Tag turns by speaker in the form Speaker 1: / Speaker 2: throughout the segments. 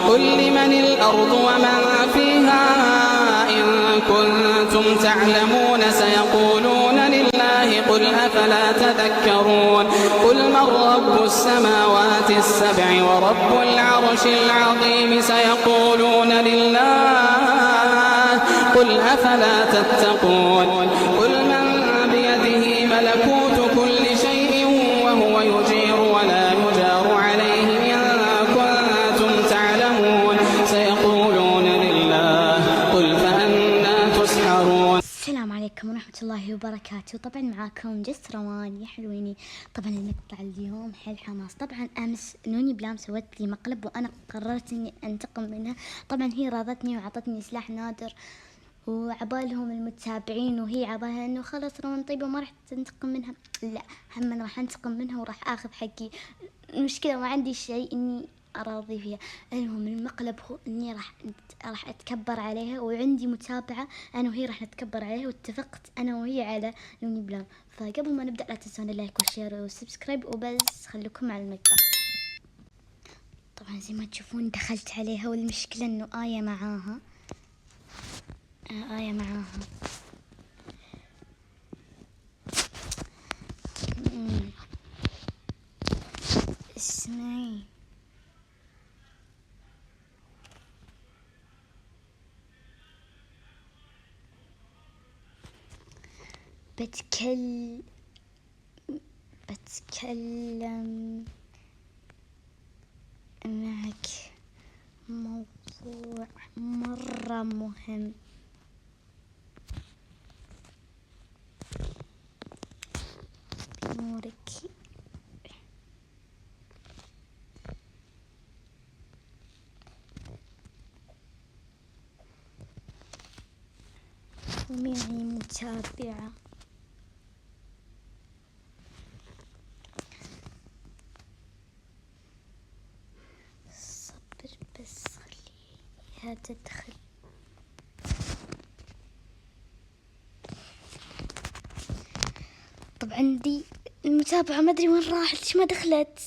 Speaker 1: قل لمن الأرض ومن فيها إن كنتم تعلمون سيقولون لله قل أفلا تذكرون قل من رب السماوات السبع ورب العرش العظيم سيقولون لله قل أفلا تتقون قل من بيده ملكوت كل شيء وهو يجير ولا يجار عليه إن كنتم تعلمون سيقولون لله قل فأنى تسحرون.
Speaker 2: السلام عليكم ورحمة الله وبركاته. طبعا معاكم جس روان يا حلويني. طبعا المقطع اليوم حيل حماس. طبعا امس نوني بلام سوت لي مقلب وانا قررت اني انتقم منها. طبعا هي راضتني وعطتني سلاح نادر وعبالهم المتابعين وهي عبالها انه خلاص روان طيبة ما راح تنتقم منها. لا، هم راح انتقم منها وراح اخذ حقي. المشكلة ما عندي شيء اني اراضي فيها. المهم المقلب هو اني راح اتكبر عليها وعندي متابعة انا وهي راح نتكبر عليها واتفقت انا وهي على نوني بلام. فقبل ما نبدأ لا تنسون اللايك والشير والسبسكرايب وبس. خليكم مع المقطع. طبعا زي ما تشوفون دخلت عليها والمشكلة انه آية معاها. اسمعي، بتكلم معك موضوع مرة مهم. نورك ومعي متابعة. صبر بس خليها تدخل. طبعا دي المتابعة ما ادري وين راحت، ليش ما دخلت؟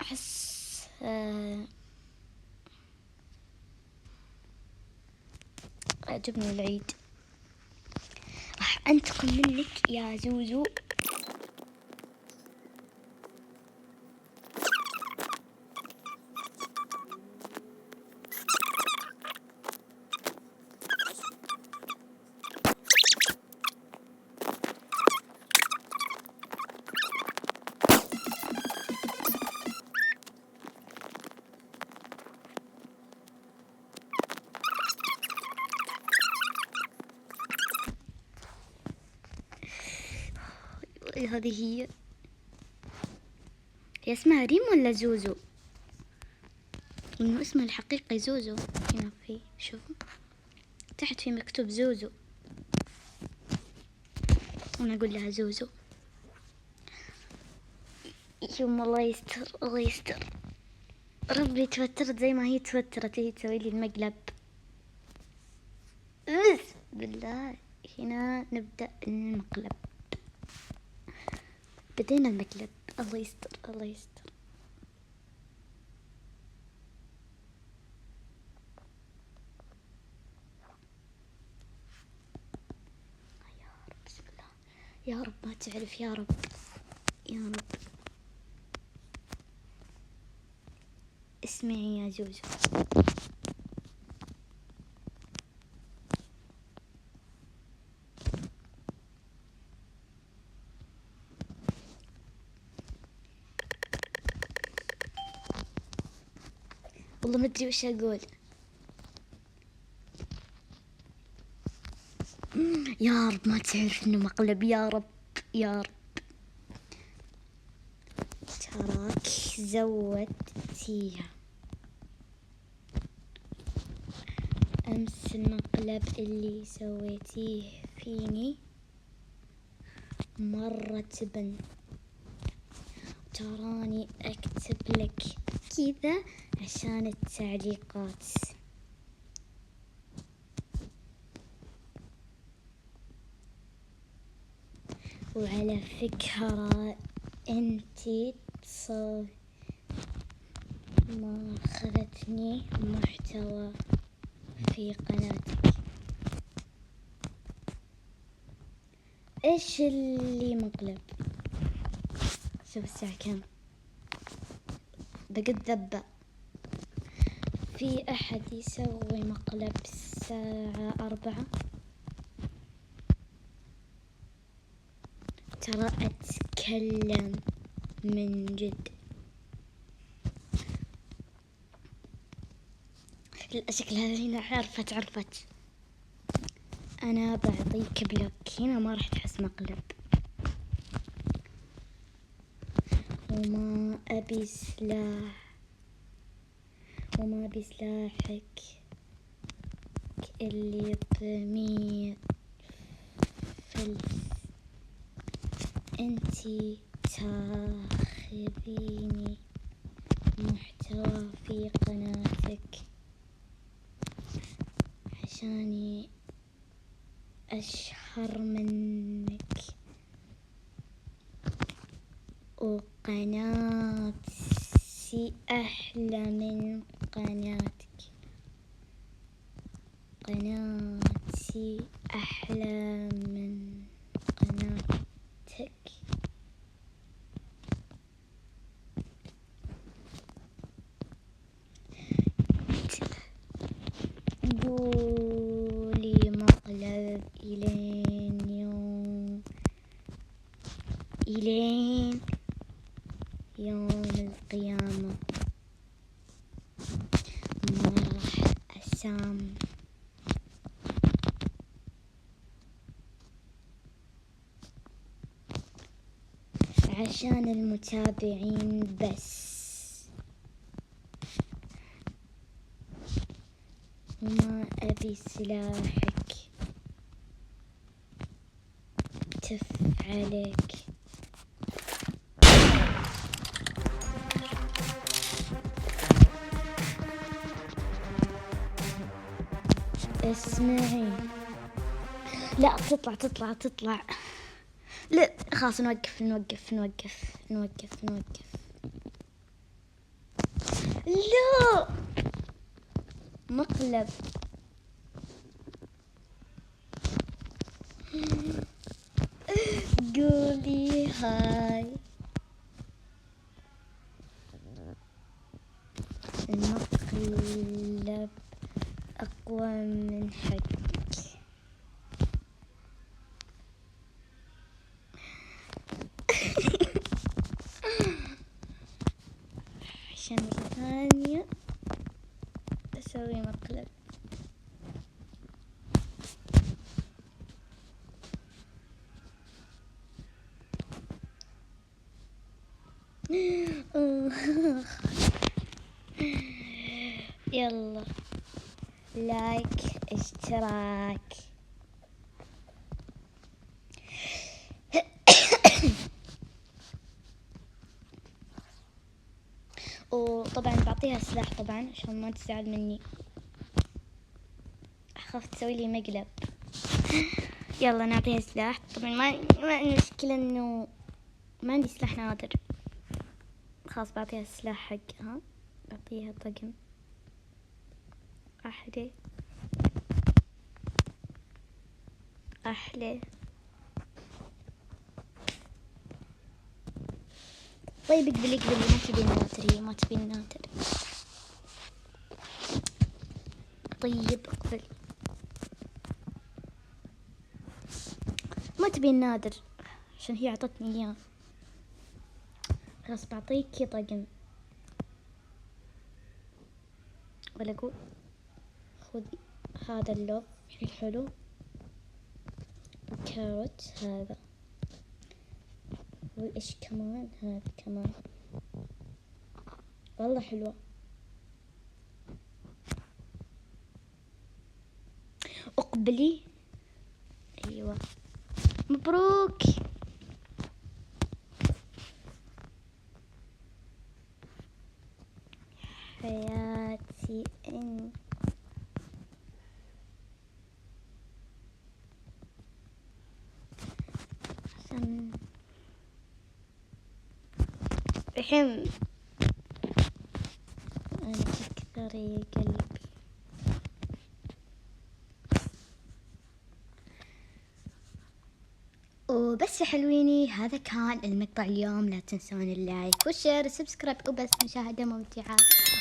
Speaker 2: احس عجبني العيد. راح انتقم منك يا زوزو. هذه هي اسمها ريم ولا زوزو؟ إنه اسمها الحقيقي زوزو. هنا في شوفوا تحت في مكتوب زوزو وانا اقول لها زوزو. يوم الله يستر الله يستر. ربي توترت زي ما هي توترت هي تسوي لي المقلب. بس بالله هنا نبدأ المقلب. بدينا المقلب. الله يستر الله يستر. يا رب بسم الله يا رب ما تعرف يا رب يا رب. اسمعي يا زوزو. والله ما ادري وش اقول. يا رب ما تعرف انه مقلب. يا رب يا رب. تراك زودتيها امس. المقلب اللي سويتيه فيني مرة تبن. تراني اكتب لك كذا عشان التعليقات. وعلى فكرة انتي ما اخذت عطني محتوى في قناتك. ايش اللي مقلب؟ شوف الساعة كم، دقت ذبة. في أحد يسوي مقلب الساعة 4؟ ترى أتكلم من جد. لا شكل هذا هنا عرفت. أنا بعطيك بلوك هنا، ما راح تحس مقلب. وما أبي سلاحك اللي ب100 فلس. انتي تاخذيني محتوى في قناتك عشاني أشهر منك، وقناتي أحلى من قناتك. قناتي أحلى من قناتك. قولي مقلب إلين يوم القيامة، ما راح أسام. عشان المتابعين بس، وما أبي سلاحك تف عليك. اسمعي، لا تطلع. لا خلاص نوقف. لا مقلب. قولي هاي. المقلب أقوى من حقك. عشان مرة ثانية أسوي مقلب. يلا لايك اشتراك. وطبعا بعطيها سلاح طبعا عشان ما تزعل مني، أخاف تسوي لي مقلب. يلا نعطيها سلاح. طبعا ما المشكلة انه ما عندي سلاح نادر، خلاص بعطيها السلاح حقها. بعطيها طقم أحلى. طيب اقبلي ما تبي النادر. طيب اقبل، ما تبي النادر عشان هي عطتني اياه. خلاص بعطيكي طقم، ولا اقول خذي هذا اللوف الحلو، الكاروت هذا، وايش كمان هذا كمان والله حلوة. اقبلي. ايوه مبروك. حياتي انت الحين أنا أكثر سوري قلبي. وبس يا حلويني، هذا كان المقطع اليوم. لا تنسون اللايك والشير والسبسكرايب وبس. مشاهدة ممتعة.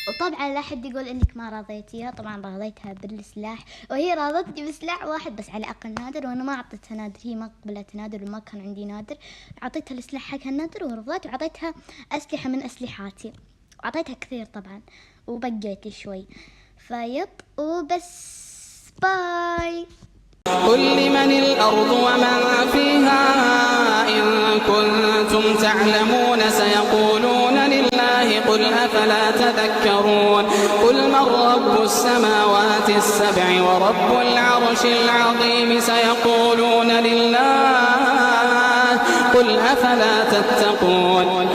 Speaker 2: وطبعا لا حد يقول انك ما رضيتيها، طبعا رضيتها بالسلاح، وهي راضتني بسلاح واحد بس على الاقل نادر، وانا ما اعطيتها نادر، هي ما قبلت نادر وما كان عندي نادر. اعطيتها السلاح حقها النادر ورفضت، وعطيتها اسلحة من اسلحاتي، وعطيتها كثير طبعا وبقيت شوي. فيب وبس. باي.
Speaker 1: قل لمن الأرض ومن فيها إن كنتم تعلمون سيقولون لله قل أفلا تذكرون. قل من رب السماوات السبع ورب العرش العظيم سيقولون لله قل أفلا تتقون.